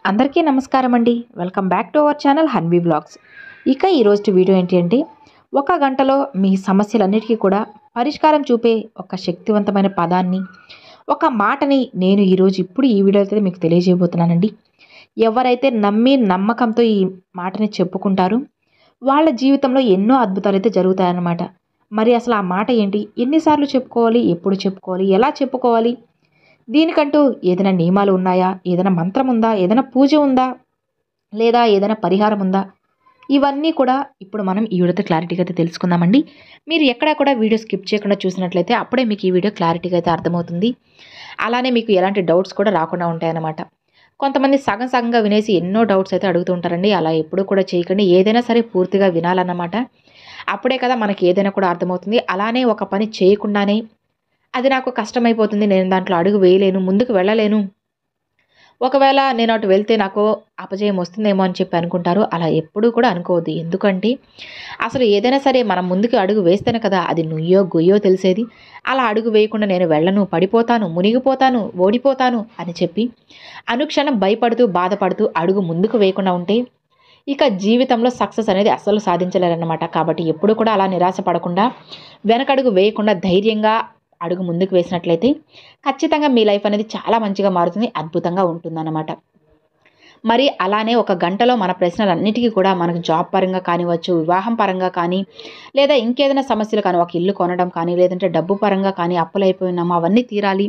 అందరికీ నమస్కారం అండి. Welcome back to our channel Hanvi vlogs. ఇక ఈరోజు వీడియో ఏంటి అంటే, ఒక గంటలో మీ సమస్యలన్నిటికీ కూడా పరిష్కారం చూపే ఒక శక్తివంతమైన పదాన్ని, ఒక మాటని నేను ఇప్పుడు ఈ వీడియో అయితే మీకు తెలియజేయబోతున్నానండి. ఎవరైతే నమ్మి నమ్మకంతో ఈ మాటని చెప్పుకుంటారో వాళ్ళ జీవితంలో ఎన్నో అద్భుతాలైతే జరుగుతాయన్నమాట. మరి అసలు ఆ మాట ఏంటి? ఎన్నిసార్లు చెప్పుకోవాలి? ఎప్పుడు చెప్పుకోవాలి? ఎలా చెప్పుకోవాలి? దీనికంటూ ఏదైనా నియమాలు ఉన్నాయా? ఏదైనా మంత్రం ఉందా? ఏదైనా పూజ ఉందా? లేదా ఏదైనా పరిహారం ఉందా? ఇవన్నీ కూడా ఇప్పుడు మనం ఈ వీడియోతో క్లారిటీగా అయితే తెలుసుకుందామండి. మీరు ఎక్కడా కూడా వీడియో స్కిప్ చేయకుండా చూసినట్లయితే అప్పుడే మీకు ఈ వీడియో క్లారిటీగా అయితే అర్థమవుతుంది. అలానే మీకు ఎలాంటి డౌట్స్ కూడా రాకుండా ఉంటాయన్నమాట. కొంతమంది సగం సగంగా వినేసి ఎన్నో డౌట్స్ అయితే అడుగుతూ ఉంటారండి. అలా ఎప్పుడూ కూడా చేయకండి. ఏదైనా సరే పూర్తిగా వినాలన్నమాట. అప్పుడే కదా మనకి ఏదైనా కూడా అర్థమవుతుంది. అలానే ఒక పని చేయకుండానే అది నాకు కష్టమైపోతుంది, నేను దాంట్లో అడుగు వేయలేను, ముందుకు వెళ్ళలేను, ఒకవేళ నేను అటు వెళ్తే నాకు అపజయం వస్తుందేమో అని చెప్పి అనుకుంటారు. అలా ఎప్పుడూ కూడా అనుకోవద్దు. ఎందుకంటే అసలు ఏదైనా సరే మనం ముందుకు అడుగు వేస్తేనే కదా అది నుయ్యో గొయ్యో తెలిసేది. అలా అడుగు వేయకుండా నేను వెళ్ళను, పడిపోతాను, మునిగిపోతాను, ఓడిపోతాను అని చెప్పి అనుక్షణం భయపడుతూ బాధపడుతూ అడుగు ముందుకు వేయకుండా ఉంటే ఇక జీవితంలో సక్సెస్ అనేది అస్సలు సాధించలేరన్నమాట. కాబట్టి ఎప్పుడు కూడా అలా నిరాశ పడకుండా, వెనకడుగు వేయకుండా ధైర్యంగా అడుగు ముందుకు వేసినట్లయితే ఖచ్చితంగా మీ లైఫ్ అనేది చాలా మంచిగా మారుతుంది, అద్భుతంగా ఉంటుందన్నమాట. మరి అలానే ఒక గంటలో మన ప్రశ్నలన్నిటికీ కూడా మనకు జాబ్ పరంగా కానివ్వచ్చు, వివాహం పరంగా కానీ, లేదా ఇంకేదైనా సమస్యలు కానీ, ఒక ఇల్లు కొనడం కానీ, లేదంటే డబ్బు పరంగా కానీ, అప్పులైపోయినామా అవన్నీ తీరాలి,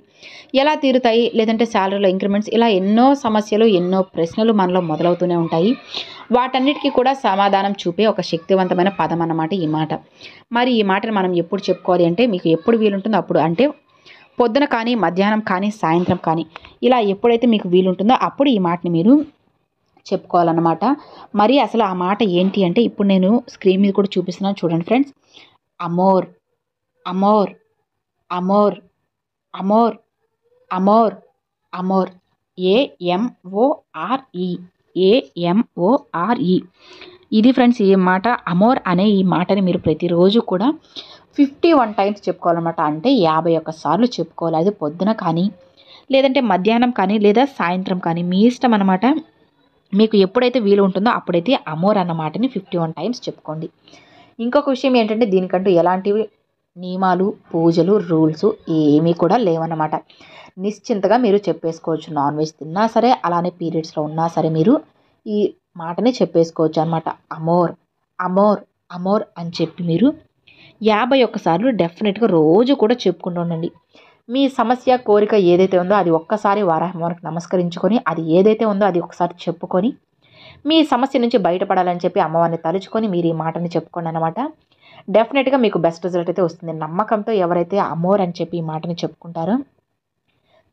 ఎలా తీరుతాయి, లేదంటే శాలరీలో ఇంక్రిమెంట్స్, ఇలా ఎన్నో సమస్యలు, ఎన్నో ప్రశ్నలు మనలో మొదలవుతూనే ఉంటాయి. వాటన్నిటికీ కూడా సమాధానం చూపే ఒక శక్తివంతమైన పదం అన్నమాట ఈ మాట. మరి ఈ మాటను మనం ఎప్పుడు చెప్పుకోవాలి అంటే, మీకు ఎప్పుడు వీలుంటుందో అప్పుడు, అంటే పొద్దున కానీ, మధ్యాహ్నం కానీ, సాయంత్రం కానీ, ఇలా ఎప్పుడైతే మీకు వీలుంటుందో అప్పుడు ఈ మాటని మీరు చెప్పుకోవాలన్నమాట. మరి అసలు ఆ మాట ఏంటి అంటే, ఇప్పుడు నేను స్క్రీన్ మీద కూడా చూపిస్తున్నాను చూడండి friends. Amore, amore, amore, amore, amore, amore. A M O R E, A M O R E. ఇది ఫ్రెండ్స్ ఈ మాట. అమోర్ అనే ఈ మాటని మీరు ప్రతిరోజు కూడా 51 టైమ్స్ చెప్పుకోవాలన్నమాట. అంటే 51 సార్లు చెప్పుకోవాలి. అది పొద్దున కానీ, లేదంటే మధ్యాహ్నం కానీ, లేదా సాయంత్రం కానీ, మీ ఇష్టం అన్నమాట. మీకు ఎప్పుడైతే వీలు ఉంటుందో అప్పుడైతే అమోర్ అన్న మాటని 51 టైమ్స్ చెప్పుకోండి. ఇంకొక విషయం ఏంటంటే, దీనికంటూ ఎలాంటివి నియమాలు, పూజలు, రూల్స్ ఏమీ కూడా లేవన్నమాట. నిశ్చింతగా మీరు చెప్పేసుకోవచ్చు. నాన్ వెజ్ తిన్నా సరే, అలానే పీరియడ్స్లో ఉన్నా సరే మీరు ఈ మాటని చెప్పేసుకోవచ్చు అనమాట. అమోర్, అమోర్, అమోర్ అని చెప్పి మీరు 51 సార్లు డెఫినెట్గా రోజు కూడా చెప్పుకుంటూ ఉండండి. మీ సమస్య, కోరిక ఏదైతే ఉందో అది ఒక్కసారి వారాహికి నమస్కరించుకొని, అది ఏదైతే ఉందో అది ఒకసారి చెప్పుకొని, మీ సమస్య నుంచి బయటపడాలని చెప్పి అమ్మవారిని తలుచుకొని మీరు ఈ మాటని చెప్పుకోండి అనమాట. డెఫినెట్గా మీకు బెస్ట్ రిజల్ట్ అయితే వస్తుంది. నమ్మకంతో ఎవరైతే అమోర్ అని చెప్పి ఈ మాటని చెప్పుకుంటారో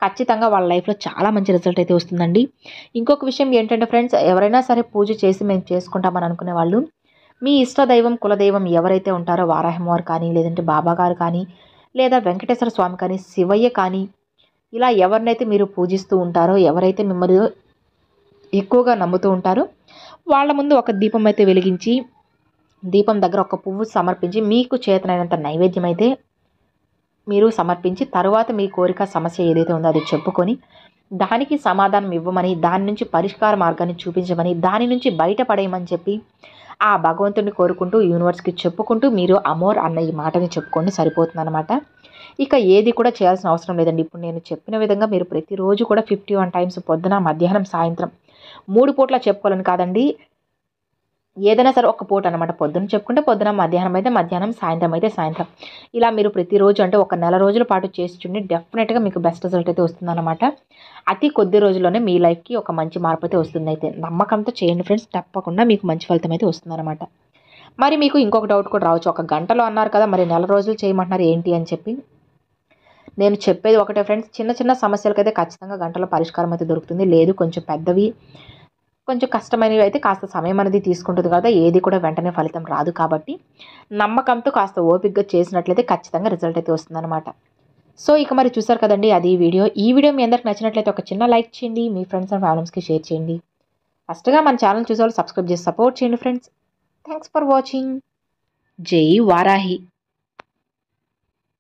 ఖచ్చితంగా వాళ్ళ లైఫ్లో చాలా మంచి రిజల్ట్ అయితే వస్తుందండి. ఇంకొక విషయం ఏంటంటే ఫ్రెండ్స్, ఎవరైనా సరే పూజ చేసి మేము చేసుకుంటామని అనుకునే వాళ్ళు, మీ ఇష్టదైవం, కులదైవం ఎవరైతే ఉంటారో వారాహిమవారు కానీ, లేదంటే బాబా గారు కానీ, లేదా వెంకటేశ్వర స్వామి కానీ, శివయ్య కానీ, ఇలా ఎవరినైతే మీరు పూజిస్తూ ఉంటారో, ఎవరైతే మిమ్మల్ని ఎక్కువగా నమ్ముతూ ఉంటారో వాళ్ళ ముందు ఒక దీపం అయితే వెలిగించి, దీపం దగ్గర ఒక పువ్వు సమర్పించి, మీకు చేతనైనంత నైవేద్యం అయితే మీరు సమర్పించి, తరువాత మీ కోరిక, సమస్య ఏదైతే ఉందో అది చెప్పుకొని, దానికి సమాధానం ఇవ్వమని, దాని నుంచి పరిష్కార మార్గాన్ని చూపించమని, దాని నుంచి బయటపడేయమని చెప్పి ఆ భగవంతుడిని కోరుకుంటూ, యూనివర్స్కి చెప్పుకుంటూ మీరు అమోర్ అన్న ఈ మాటని చెప్పుకోండి, సరిపోతుందన్నమాట. ఇక ఏది కూడా చేయాల్సిన అవసరం లేదండి. ఇప్పుడు నేను చెప్పిన విధంగా మీరు ప్రతిరోజు కూడా 51 టైమ్స్ పొద్దున, మధ్యాహ్నం, సాయంత్రం 3 పూట్ల చెప్పుకోవాలని కాదండి. ఏదైనా సరే ఒక పూట అనమాట. పొద్దున చెప్పుకుంటే పొద్దున, మధ్యాహ్నం అయితే మధ్యాహ్నం, సాయంత్రం అయితే సాయంత్రం. ఇలా మీరు ప్రతిరోజు అంటే ఒక నెల రోజుల పాటు చేసి చూడండి. డెఫినెట్గా మీకు బెస్ట్ రిజల్ట్ అయితే వస్తుందన్నమాట. అతి కొద్ది రోజుల్లోనే మీ లైఫ్కి ఒక మంచి మార్పు అయితే వస్తుంది. అయితే నమ్మకంతో చేయండి ఫ్రెండ్స్, తప్పకుండా మీకు మంచి ఫలితం అయితే వస్తుందన్నమాట. మరి మీకు ఇంకొక డౌట్ కూడా రావచ్చు, ఒక గంటలో అన్నారు కదా, మరి నెల రోజులు చేయమంటున్నారు ఏంటి అని చెప్పి. నేను చెప్పేది ఒకటే ఫ్రెండ్స్, చిన్న చిన్న సమస్యలకైతే ఖచ్చితంగా గంటలో పరిష్కారం అయితే దొరుకుతుంది. లేదు కొంచెం పెద్దవి, కొంచెం కష్టమైనవి అయితే కాస్త సమయం అనేది తీసుకుంటుంది కదా, ఏది కూడా వెంటనే ఫలితం రాదు. కాబట్టి నమ్మకంతో కాస్త ఓపికగా చేసినట్లయితే ఖచ్చితంగా రిజల్ట్ అయితే వస్తుందన్నమాట. సో ఇక మరి చూసారు కదండి, అది ఈ వీడియో మీ అందరికి నచ్చినట్లయితే ఒక చిన్న లైక్ చేయండి, మీ ఫ్రెండ్స్ అండ్ ఫ్యామిలీస్కి షేర్ చేయండి. ఫస్ట్గా మన ఛానల్ చూసేవాళ్ళు సబ్స్క్రైబ్ చేసి సపోర్ట్ చేయండి ఫ్రెండ్స్. Thanks for watching. జై వారాహి.